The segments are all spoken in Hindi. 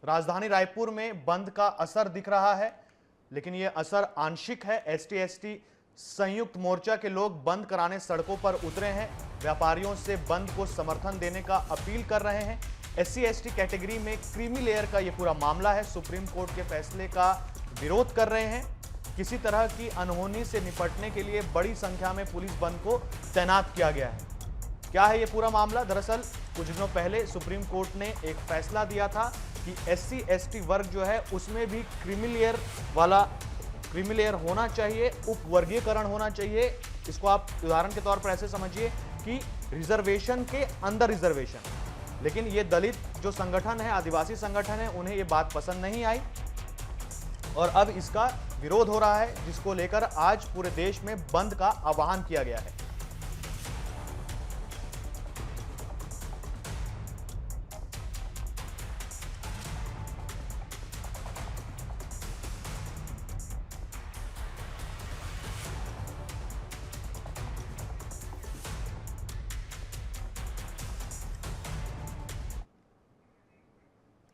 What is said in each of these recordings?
राजधानी रायपुर में बंद का असर दिख रहा है, लेकिन यह असर आंशिक है। एसटी एसटी संयुक्त मोर्चा के लोग बंद कराने सड़कों पर उतरे हैं, व्यापारियों से बंद को समर्थन देने का अपील कर रहे हैं। एससी एसटी कैटेगरी में क्रीमी लेयर का यह पूरा मामला है। सुप्रीम कोर्ट के फैसले का विरोध कर रहे हैं। किसी तरह की अनहोनी से निपटने के लिए बड़ी संख्या में पुलिस बल को तैनात किया गया है। क्या है यह पूरा मामला? दरअसल कुछ दिनों पहले सुप्रीम कोर्ट ने एक फैसला दिया था कि एससी एसटी वर्ग जो है उसमें भी क्रीमी लेयर होना चाहिए, उपवर्गीकरण होना चाहिए। इसको आप उदाहरण के तौर पर ऐसे समझिए कि रिजर्वेशन के अंदर रिजर्वेशन। लेकिन ये दलित जो संगठन है, आदिवासी संगठन है, उन्हें ये बात पसंद नहीं आई और अब इसका विरोध हो रहा है, जिसको लेकर आज पूरे देश में बंद का आह्वान किया गया है।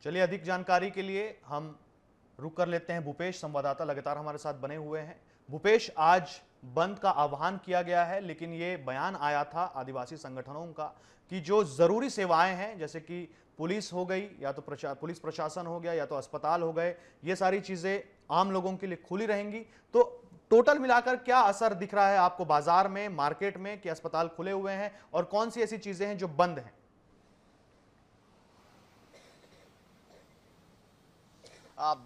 चलिए अधिक जानकारी के लिए हम रुक कर लेते हैं। भूपेश संवाददाता लगातार हमारे साथ बने हुए हैं। भूपेश, आज बंद का आह्वान किया गया है, लेकिन ये बयान आया था आदिवासी संगठनों का कि जो जरूरी सेवाएं हैं, जैसे कि पुलिस हो गई या तो पुलिस प्रशासन हो गया या तो अस्पताल हो गए, ये सारी चीजें आम लोगों के लिए खुली रहेंगी। तो टोटल मिलाकर क्या असर दिख रहा है आपको बाजार में, मार्केट में, कि अस्पताल खुले हुए हैं और कौन सी ऐसी चीजें हैं जो बंद हैं?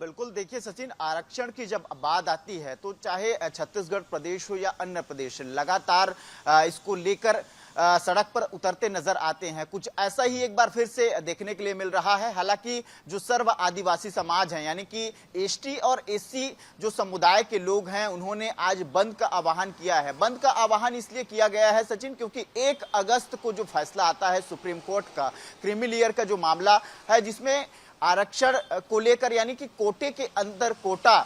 बिल्कुल, देखिए सचिन, आरक्षण की जब बात आती है तो चाहे छत्तीसगढ़ प्रदेश हो या अन्य प्रदेश, लगातार इसको लेकर सड़क पर उतरते नजर आते हैं। कुछ ऐसा ही एक बार फिर से देखने के लिए मिल रहा है। हालांकि जो सर्व आदिवासी समाज है, यानी कि एसटी और एससी जो समुदाय के लोग हैं, उन्होंने आज बंद का आह्वान किया है। बंद का आह्वान इसलिए किया गया है सचिन, क्योंकि 1 अगस्त को जो फैसला आता है सुप्रीम कोर्ट का, क्रीमी लेयर का जो मामला है, जिसमें आरक्षण को लेकर, यानी कि कोटे के अंदर कोटा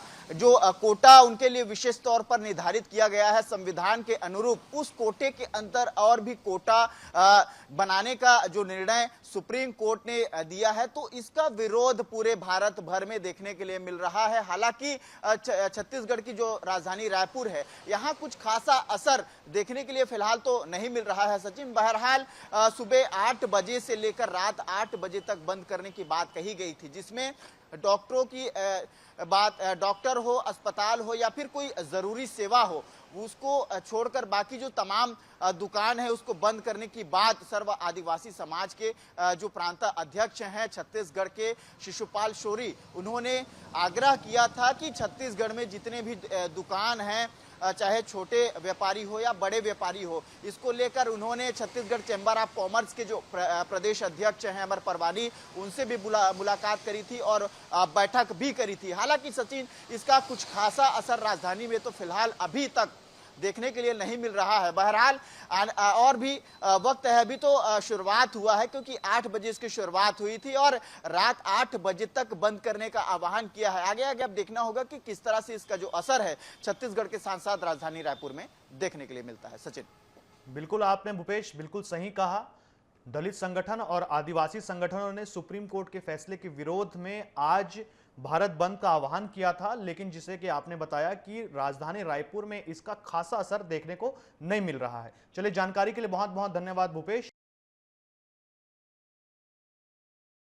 उनके लिए विशेष तौर पर निर्धारित किया गया है संविधान के अनुरूप, उस कोटे के अंदर और भी कोटा बनाने का जो निर्णय सुप्रीम कोर्ट ने दिया है, तो इसका विरोध पूरे भारत भर में देखने के लिए मिल रहा है। हालांकि छत्तीसगढ़ की जो राजधानी रायपुर है, यहाँ कुछ खासा असर देखने के लिए फिलहाल तो नहीं मिल रहा है सचिन। बहरहाल सुबह 8 बजे से लेकर रात 8 बजे तक बंद करने की बात कही गई थी, जिसमें डॉक्टरों की बात, डॉक्टर हो, अस्पताल हो या फिर कोई जरूरी सेवा हो, उसको छोड़कर बाकी जो तमाम दुकान है उसको बंद करने की बात सर्व आदिवासी समाज के जो प्रांत अध्यक्ष हैं छत्तीसगढ़ के शिशुपाल शौरी, उन्होंने आग्रह किया था कि छत्तीसगढ़ में जितने भी दुकान हैं, चाहे छोटे व्यापारी हो या बड़े व्यापारी हो, इसको लेकर उन्होंने छत्तीसगढ़ चैम्बर ऑफ कॉमर्स के जो प्रदेश अध्यक्ष हैं अमर परवानी, उनसे भी मुलाकात करी थी और बैठक भी करी थी। हालांकि सचिन, इसका कुछ खासा असर राजधानी में तो फिलहाल अभी तक देखने के लिए नहीं मिल रहा है। बहरहाल और भी वक्त है, अभी तो शुरुआत हुआ है, क्योंकि 8 बजे इसकी शुरुआत हुई थी और रात 8 बजे तक बंद करने का आह्वान किया है। आगे आगे अब देखना होगा कि किस तरह से इसका जो असर है छत्तीसगढ़ के साथ साथ राजधानी रायपुर में देखने के लिए मिलता है। सचिन, बिल्कुल आपने भूपेश बिल्कुल सही कहा। दलित संगठन और आदिवासी संगठनों ने सुप्रीम कोर्ट के फैसले के विरोध में आज भारत बंद का आह्वान किया था, लेकिन जिसे कि आपने बताया कि राजधानी रायपुर में इसका खासा असर देखने को नहीं मिल रहा है। चलिए, जानकारी के लिए बहुत बहुत धन्यवाद भूपेश।